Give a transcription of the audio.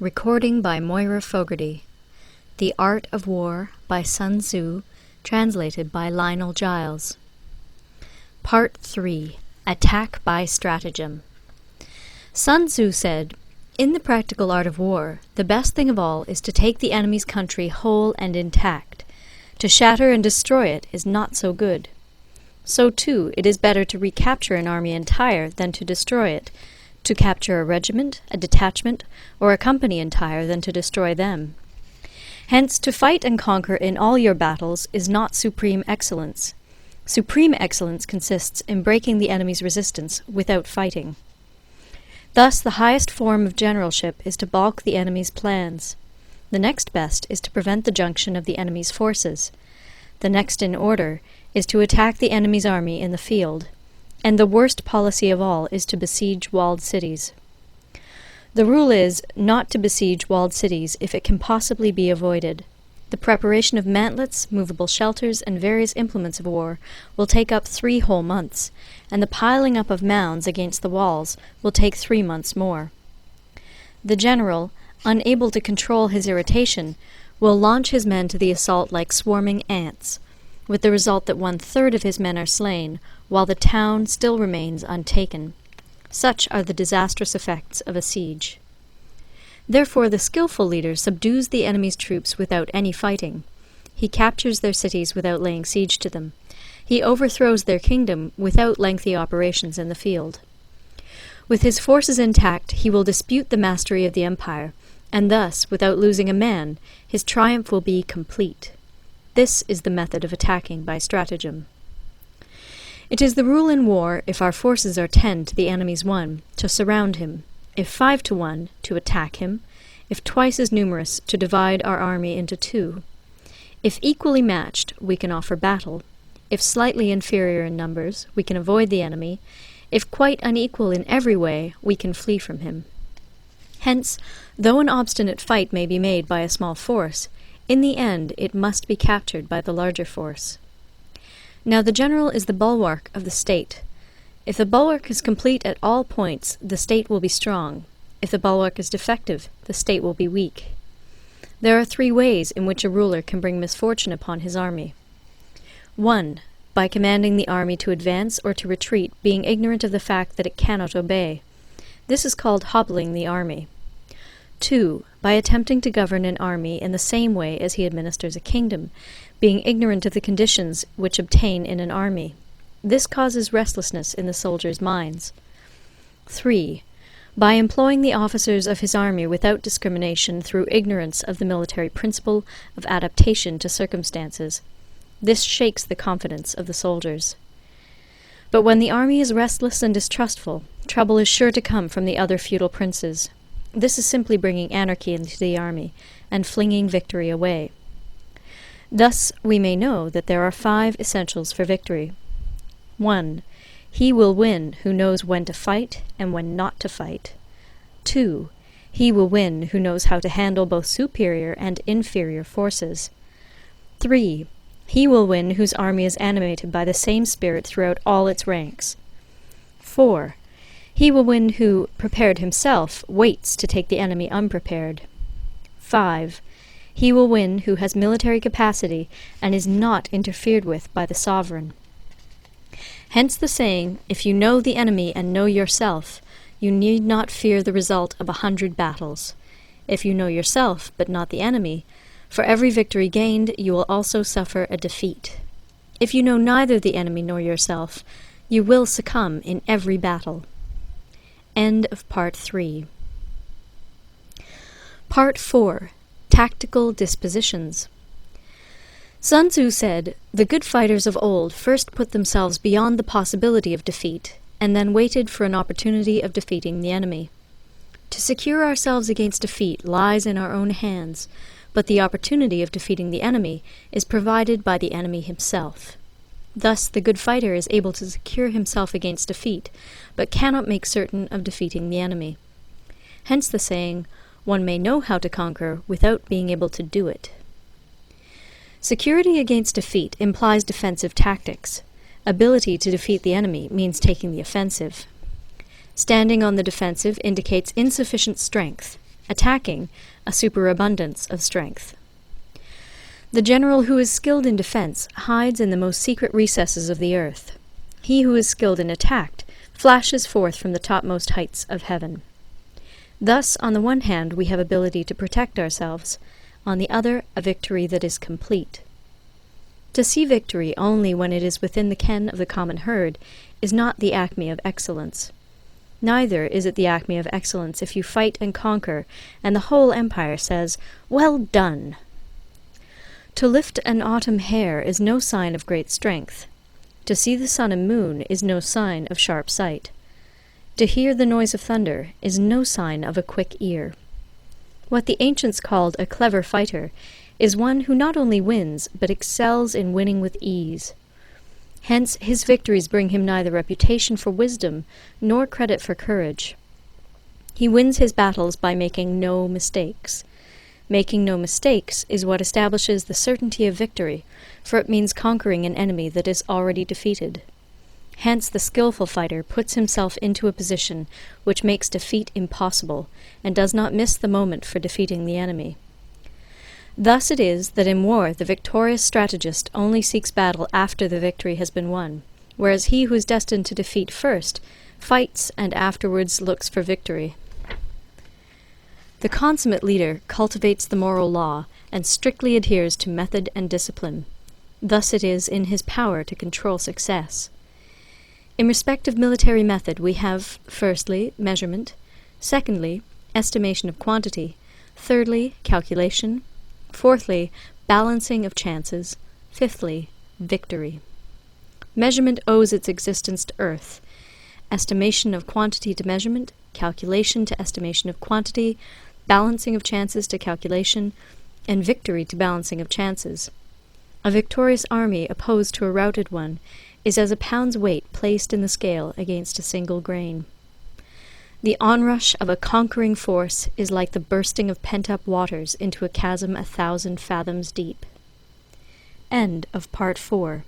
Recording by Moira Fogarty. The Art of War by Sun Tzu, translated by Lionel Giles. Part 3. Attack by Stratagem. Sun Tzu said, "In the practical art of war, the best thing of all is to take the enemy's country whole and intact. To shatter and destroy it is not so good. So too, it is better to recapture an army entire than to destroy it, to capture a regiment, a detachment, or a company entire than to destroy them. Hence, to fight and conquer in all your battles is not supreme excellence. Supreme excellence consists in breaking the enemy's resistance without fighting. Thus, the highest form of generalship is to balk the enemy's plans. The next best is to prevent the junction of the enemy's forces. The next in order is to attack the enemy's army in the field. And the worst policy of all is to besiege walled cities. The rule is not to besiege walled cities if it can possibly be avoided. The preparation of mantlets, movable shelters, and various implements of war will take up 3 whole months, and the piling up of mounds against the walls will take 3 months more. The general, unable to control his irritation, will launch his men to the assault like swarming ants, with the result that 1/3 of his men are slain, while the town still remains untaken. Such are the disastrous effects of a siege. Therefore the skillful leader subdues the enemy's troops without any fighting. He captures their cities without laying siege to them. He overthrows their kingdom without lengthy operations in the field. With his forces intact, he will dispute the mastery of the empire, and thus, without losing a man, his triumph will be complete. This is the method of attacking by stratagem. It is the rule in war, if our forces are 10 to the enemy's 1, to surround him; if 5 to 1, to attack him; if twice as numerous, to divide our army into 2. If equally matched, we can offer battle; if slightly inferior in numbers, we can avoid the enemy; if quite unequal in every way, we can flee from him. Hence, though an obstinate fight may be made by a small force, in the end it must be captured by the larger force. Now the general is the bulwark of the state. If the bulwark is complete at all points, the state will be strong. If the bulwark is defective, the state will be weak. There are 3 ways in which a ruler can bring misfortune upon his army. 1. By commanding the army to advance or to retreat, being ignorant of the fact that it cannot obey. This is called hobbling the army. 2. By attempting to govern an army in the same way as he administers a kingdom, being ignorant of the conditions which obtain in an army. This causes restlessness in the soldiers' minds. 3. By employing the officers of his army without discrimination through ignorance of the military principle of adaptation to circumstances. This shakes the confidence of the soldiers. But when the army is restless and distrustful, trouble is sure to come from the other feudal princes. This is simply bringing anarchy into the army, and flinging victory away. Thus we may know that there are 5 essentials for victory. 1. He will win who knows when to fight and when not to fight. 2. He will win who knows how to handle both superior and inferior forces. 3. He will win whose army is animated by the same spirit throughout all its ranks. 4. He will win who, prepared himself, waits to take the enemy unprepared. 5. He will win who has military capacity and is not interfered with by the sovereign. Hence the saying, if you know the enemy and know yourself, you need not fear the result of 100 battles. If you know yourself, but not the enemy, for every victory gained you will also suffer a defeat. If you know neither the enemy nor yourself, you will succumb in every battle. End of Part 3. Part 4. Tactical Dispositions. Sun Tzu said, "The good fighters of old first put themselves beyond the possibility of defeat, and then waited for an opportunity of defeating the enemy. To secure ourselves against defeat lies in our own hands, but the opportunity of defeating the enemy is provided by the enemy himself. Thus the good fighter is able to secure himself against defeat, but cannot make certain of defeating the enemy. Hence the saying, one may know how to conquer without being able to do it." Security against defeat implies defensive tactics. Ability to defeat the enemy means taking the offensive. Standing on the defensive indicates insufficient strength. attacking a superabundance of strength. The general who is skilled in defense hides in the most secret recesses of the earth. He who is skilled in attack flashes forth from the topmost heights of heaven. Thus, on the one hand, we have ability to protect ourselves, on the other, a victory that is complete. To see victory only when it is within the ken of the common herd is not the acme of excellence. Neither is it the acme of excellence if you fight and conquer, and the whole empire says, "Well done!" To lift an autumn hair is no sign of great strength. To see the sun and moon is no sign of sharp sight. To hear the noise of thunder is no sign of a quick ear. What the ancients called a clever fighter is one who not only wins, but excels in winning with ease. Hence his victories bring him neither reputation for wisdom nor credit for courage. He wins his battles by making no mistakes. Making no mistakes is what establishes the certainty of victory, for it means conquering an enemy that is already defeated. Hence the skillful fighter puts himself into a position which makes defeat impossible, and does not miss the moment for defeating the enemy. Thus it is that in war the victorious strategist only seeks battle after the victory has been won, whereas he who is destined to defeat first fights and afterwards looks for victory. The consummate leader cultivates the moral law and strictly adheres to method and discipline. Thus it is in his power to control success. In respect of military method we have, firstly, measurement, secondly, estimation of quantity, thirdly, calculation, fourthly, balancing of chances, fifthly, victory. Measurement owes its existence to earth, estimation of quantity to measurement, calculation to estimation of quantity, balancing of chances to calculation, and victory to balancing of chances. A victorious army opposed to a routed one is as a pound's weight placed in the scale against a single grain. The onrush of a conquering force is like the bursting of pent-up waters into a chasm 1,000 fathoms deep. End of Part 4.